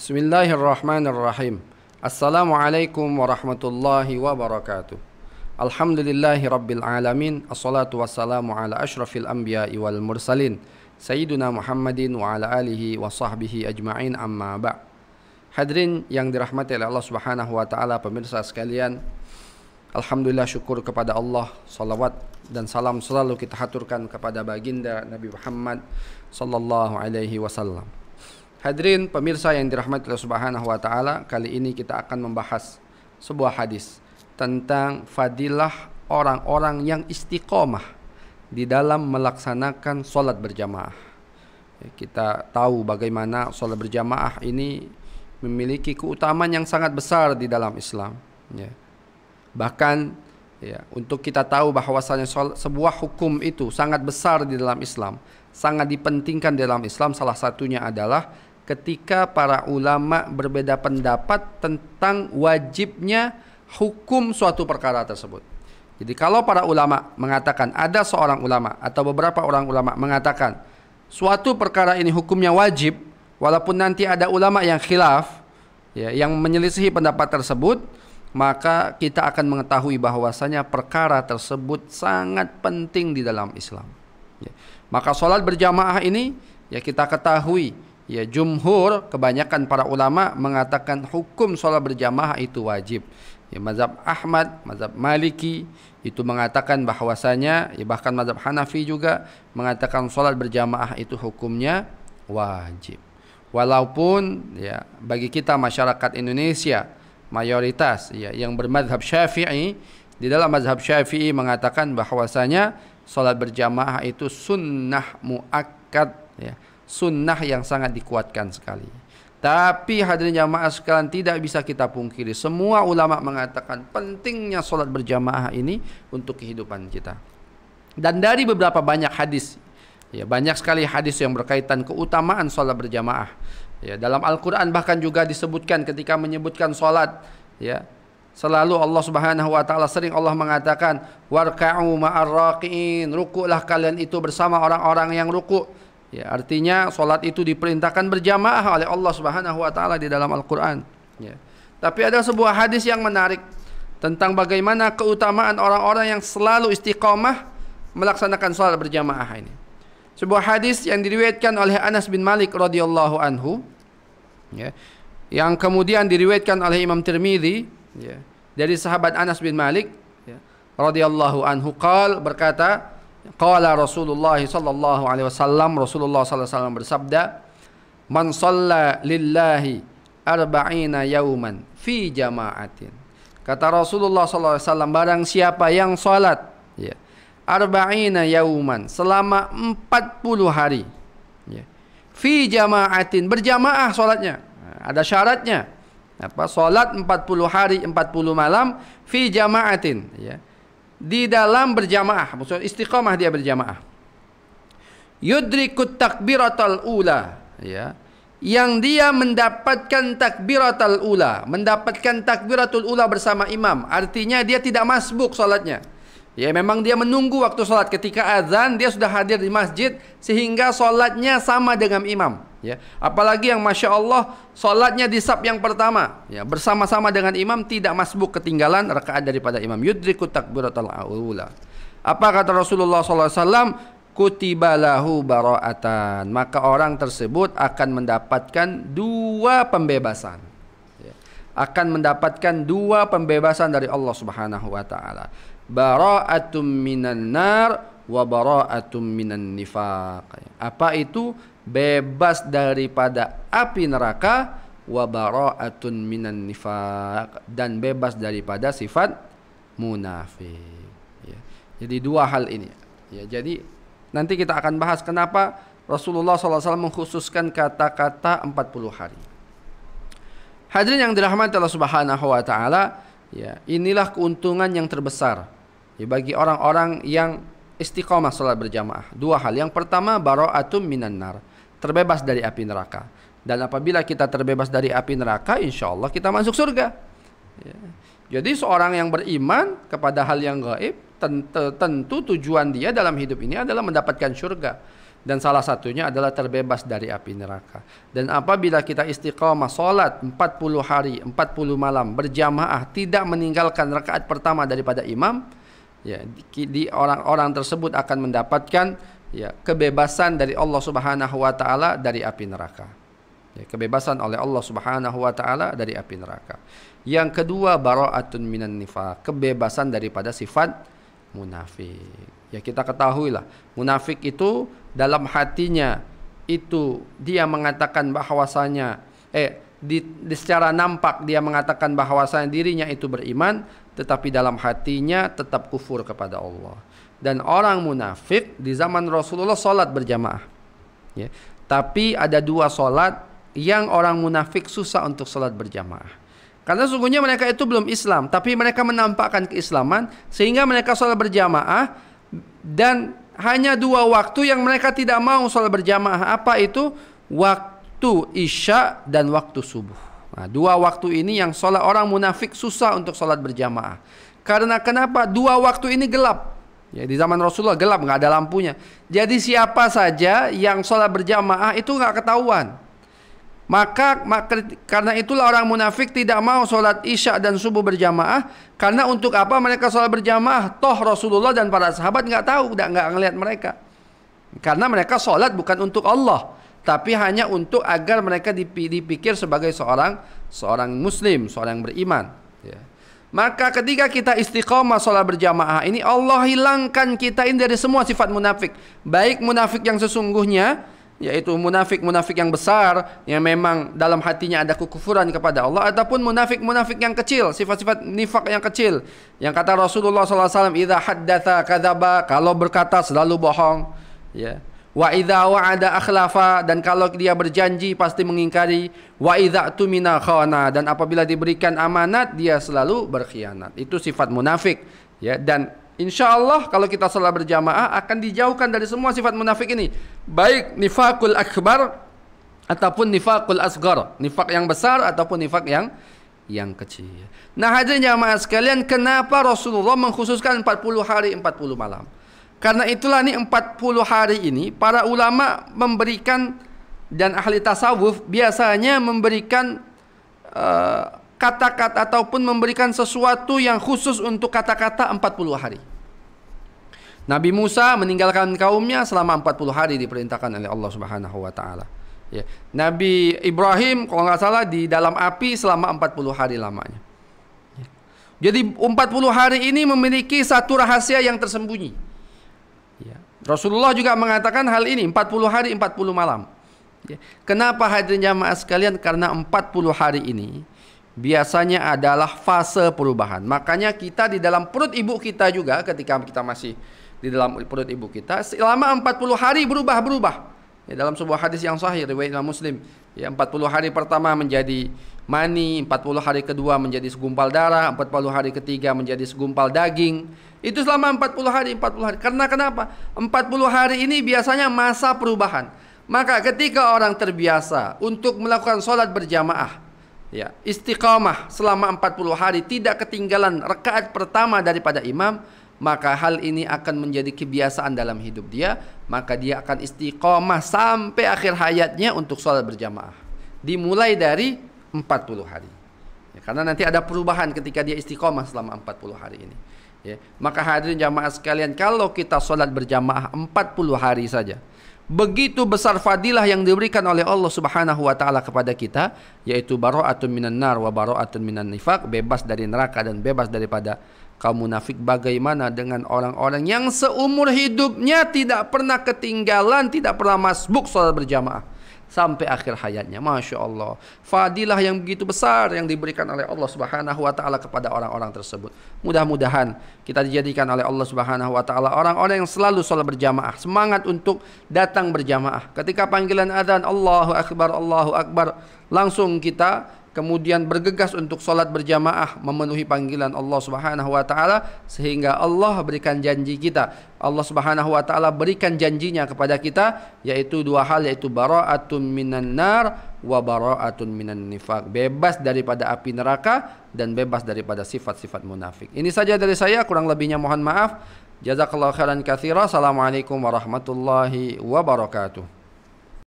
Bismillahirrahmanirrahim. Assalamualaikum warahmatullahi wabarakatuh. Alhamdulillahi rabbil alamin. Assalatu wassalamu ala ashrafil anbiya'i wal mursalin Sayyiduna Muhammadin wa ala alihi wa sahbihi ajma'in, amma ba'. Hadirin yang dirahmati oleh Allah subhanahu wa ta'ala, pemirsa sekalian, alhamdulillah, syukur kepada Allah. Salawat dan salam selalu kita haturkan kepada baginda Nabi Muhammad sallallahu alaihi wasallam. Hadirin pemirsa yang dirahmati Allah subhanahu wa ta'ala, kali ini kita akan membahas sebuah hadis tentang fadilah orang-orang yang istiqomah di dalam melaksanakan sholat berjamaah. Kita tahu bagaimana sholat berjamaah ini memiliki keutamaan yang sangat besar di dalam Islam. Bahkan untuk kita tahu bahwasanya sebuah hukum itu sangat besar di dalam Islam, sangat dipentingkan dalam Islam, salah satunya adalah ketika para ulama berbeda pendapat tentang wajibnya hukum suatu perkara tersebut. Jadi kalau para ulama mengatakan, ada seorang ulama atau beberapa orang ulama mengatakan suatu perkara ini hukumnya wajib, walaupun nanti ada ulama yang khilaf, yang menyelisihi pendapat tersebut, maka kita akan mengetahui bahwasanya perkara tersebut sangat penting di dalam Islam. Maka sholat berjamaah ini, kita ketahui, jumhur, kebanyakan para ulama mengatakan hukum sholat berjamaah itu wajib. Mazhab Ahmad, mazhab Maliki itu mengatakan bahwasanya, bahkan mazhab Hanafi juga mengatakan sholat berjamaah itu hukumnya wajib. Walaupun bagi kita masyarakat Indonesia mayoritas yang bermadzhab Syafi'i, di dalam mazhab Syafi'i mengatakan bahwasanya sholat berjamaah itu sunnah muakkad, sunnah yang sangat dikuatkan sekali. Tapi hadirin jamaah sekalian, tidak bisa kita pungkiri, semua ulama mengatakan pentingnya sholat berjamaah ini untuk kehidupan kita. Dan dari beberapa banyak hadis, banyak sekali hadis yang berkaitan keutamaan sholat berjamaah. Dalam Al-Quran bahkan juga disebutkan ketika menyebutkan sholat, selalu Allah subhanahu wa ta'ala, sering Allah mengatakan warka'u ma'ar raqi'in, rukuklah kalian itu bersama orang-orang yang rukuk. Artinya sholat itu diperintahkan berjamaah oleh Allah subhanahu wa ta'ala di dalam Al-Quran. Tapi ada sebuah hadis yang menarik tentang bagaimana keutamaan orang-orang yang selalu istiqamah melaksanakan sholat berjamaah ini. Sebuah hadis yang diriwayatkan oleh Anas bin Malik radhiyallahu anhu, yang kemudian diriwayatkan oleh Imam Tirmidzi, dari sahabat Anas bin Malik radhiyallahu anhu, berkata, qala Rasulullah sallallahu alaihi wasallam, Rasulullah sallallahu alaihi wasallam bersabda, man shalla lillahi arba'ina yauman fi jama'atin. Kata Rasulullah sallallahu alaihi wasallam, barang siapa yang salat arba'ina yauman, selama 40 hari, fi jama'atin, berjamaah salatnya. Ada syaratnya. Salat 40 hari 40 malam fi jama'atin, di dalam berjamaah, maksudnya istiqamah dia berjamaah. Yudrikut takbiratal ula, yang dia mendapatkan takbiratul ula, mendapatkan takbiratul ula bersama imam. Artinya dia tidak masbuk salatnya. Memang dia menunggu waktu salat, ketika azan dia sudah hadir di masjid sehingga salatnya sama dengan imam. Apalagi yang masya Allah salatnya di saf yang pertama, bersama-sama dengan imam, tidak masbuk ketinggalan rakaat daripada imam. Yudrikut takbiratul ula. Apa kata Rasulullah SAW? Kutiba lahu bara'atan, maka orang tersebut akan mendapatkan dua pembebasan. Akan mendapatkan dua pembebasan dari Allah subhanahu wa ta'ala. Bara'atum minan nar wa bara'atum minan nifaq. Apa itu? Bebas daripada api neraka, wa bara'atun minan nifaq, dan bebas daripada sifat munafik. Jadi dua hal ini. Jadi nanti kita akan bahas kenapa Rasulullah SAW mengkhususkan kata-kata 40 hari. Hadirin yang dirahmati Allah subhanahu wa ta'ala, inilah keuntungan yang terbesar bagi orang-orang yang istiqamah salat berjamaah. Dua hal. Yang pertama, bara'atum minan nar, terbebas dari api neraka. Dan apabila kita terbebas dari api neraka, insya Allah kita masuk surga. Jadi seorang yang beriman kepada hal yang gaib, tentu tujuan dia dalam hidup ini adalah mendapatkan surga. Dan salah satunya adalah terbebas dari api neraka. Dan apabila kita istiqamah salat 40 hari, 40 malam berjamaah, tidak meninggalkan rakaat pertama daripada imam, ya, di orang-orang tersebut akan mendapatkan ya kebebasan dari Allah Subhanahu wa taala dari api neraka. Ya, kebebasan oleh Allah Subhanahu wa taala dari api neraka. Yang kedua, bara'atun minan nifaq, kebebasan daripada sifat munafik. Ya, kita ketahui lah, munafik itu dalam hatinya itu dia mengatakan bahwasanya secara nampak dia mengatakan bahwasanya dirinya itu beriman, tetapi dalam hatinya tetap kufur kepada Allah. Dan orang munafik di zaman Rasulullah salat berjamaah. Ya. Tapi ada dua salat yang orang munafik susah untuk salat berjamaah. Karena sesungguhnya mereka itu belum Islam, tapi mereka menampakkan keislaman sehingga mereka salat berjamaah, dan hanya dua waktu yang mereka tidak mau salat berjamaah. Apa itu? Waktu Isya dan waktu subuh. Nah, dua waktu ini yang salat orang munafik susah untuk salat berjamaah. Karena kenapa? Dua waktu ini gelap. Ya, di zaman Rasulullah gelap, nggak ada lampunya. Jadi siapa saja yang salat berjamaah itu nggak ketahuan. Maka karena itulah orang munafik tidak mau sholat Isya dan subuh berjamaah. Karena untuk apa mereka sholat berjamaah? Toh Rasulullah dan para sahabat nggak tahu, nggak ngelihat mereka. Karena mereka sholat bukan untuk Allah, tapi hanya untuk agar mereka dipikir sebagai seorang muslim, seorang beriman. Ya. Maka ketika kita istiqamah sholat berjamaah ini, Allah hilangkan kita ini dari semua sifat munafik. Baik munafik yang sesungguhnya, yaitu munafik-munafik yang besar yang memang dalam hatinya ada kekufuran kepada Allah, ataupun munafik-munafik yang kecil, sifat-sifat nifak yang kecil, yang kata Rasulullah SAW, idza haddatsa kadzaba, kalau berkata selalu bohong, ya. Wa idza wa'ada akhlafa, dan kalau dia berjanji pasti mengingkari. Wa idza tumina khana, dan apabila diberikan amanat dia selalu berkhianat. Itu sifat munafik, ya. Dan insya Allah kalau kita salat berjamaah akan dijauhkan dari semua sifat munafik ini, baik nifakul akbar ataupun nifakul asgar, nifak yang besar ataupun nifak yang kecil. Nah, hadirin jamaah sekalian, kenapa Rasulullah mengkhususkan 40 hari 40 malam? Karena itulah nih 40 hari ini para ulama memberikan, dan ahli tasawuf biasanya memberikan kata-kata ataupun memberikan sesuatu yang khusus untuk kata-kata 40 hari. Nabi Musa meninggalkan kaumnya selama 40 hari diperintahkan oleh Allah Subhanahu wa taala. Ya. Nabi Ibrahim kalau nggak salah di dalam api selama 40 hari lamanya. Ya. Jadi 40 hari ini memiliki satu rahasia yang tersembunyi. Ya. Rasulullah juga mengatakan hal ini, 40 hari 40 malam. Ya. Kenapa hadirin jamaah sekalian? Karena 40 hari ini biasanya adalah fase perubahan. Makanya kita di dalam perut ibu kita juga, ketika kita masih di dalam perut ibu kita, selama 40 hari berubah-berubah. Ya, dalam sebuah hadis yang sahih riwayat Imam Muslim, ya, 40 hari pertama menjadi mani, 40 hari kedua menjadi segumpal darah, 40 hari ketiga menjadi segumpal daging. Itu selama 40 hari. Karena kenapa? 40 hari ini biasanya masa perubahan. Maka ketika orang terbiasa untuk melakukan sholat berjamaah, ya, istiqamah selama 40 hari, tidak ketinggalan rakaat pertama daripada imam, maka hal ini akan menjadi kebiasaan dalam hidup dia. Maka dia akan istiqamah sampai akhir hayatnya untuk sholat berjamaah, dimulai dari 40 hari, ya, karena nanti ada perubahan ketika dia istiqamah selama 40 hari ini, ya. Maka hadirin jamaah sekalian, kalau kita sholat berjamaah 40 hari saja, begitu besar fadilah yang diberikan oleh Allah Subhanahu wa taala kepada kita, yaitu bara'atun minan nar wa bara'atun minan nifaq, bebas dari neraka dan bebas daripada kaum munafik. Bagaimana dengan orang-orang yang seumur hidupnya tidak pernah ketinggalan, tidak pernah masbuk sholat berjamaah sampai akhir hayatnya? Masya Allah, fadilah yang begitu besar yang diberikan oleh Allah Subhanahu wa taala kepada orang-orang tersebut. Mudah-mudahan kita dijadikan oleh Allah Subhanahu wa taala orang-orang yang selalu sholat berjamaah, semangat untuk datang berjamaah. Ketika panggilan azan Allahu Akbar, langsung kita kemudian bergegas untuk sholat berjamaah, memenuhi panggilan Allah Subhanahu wa taala, sehingga Allah berikan janji kita. Allah Subhanahu wa taala berikan janjinya kepada kita, yaitu dua hal, yaitu bara'atun minan nar wa bara'atun minan nifaq, bebas daripada api neraka dan bebas daripada sifat-sifat munafik. Ini saja dari saya, kurang lebihnya mohon maaf. Jazakallahu khairan katsira. Assalamualaikum warahmatullahi wabarakatuh.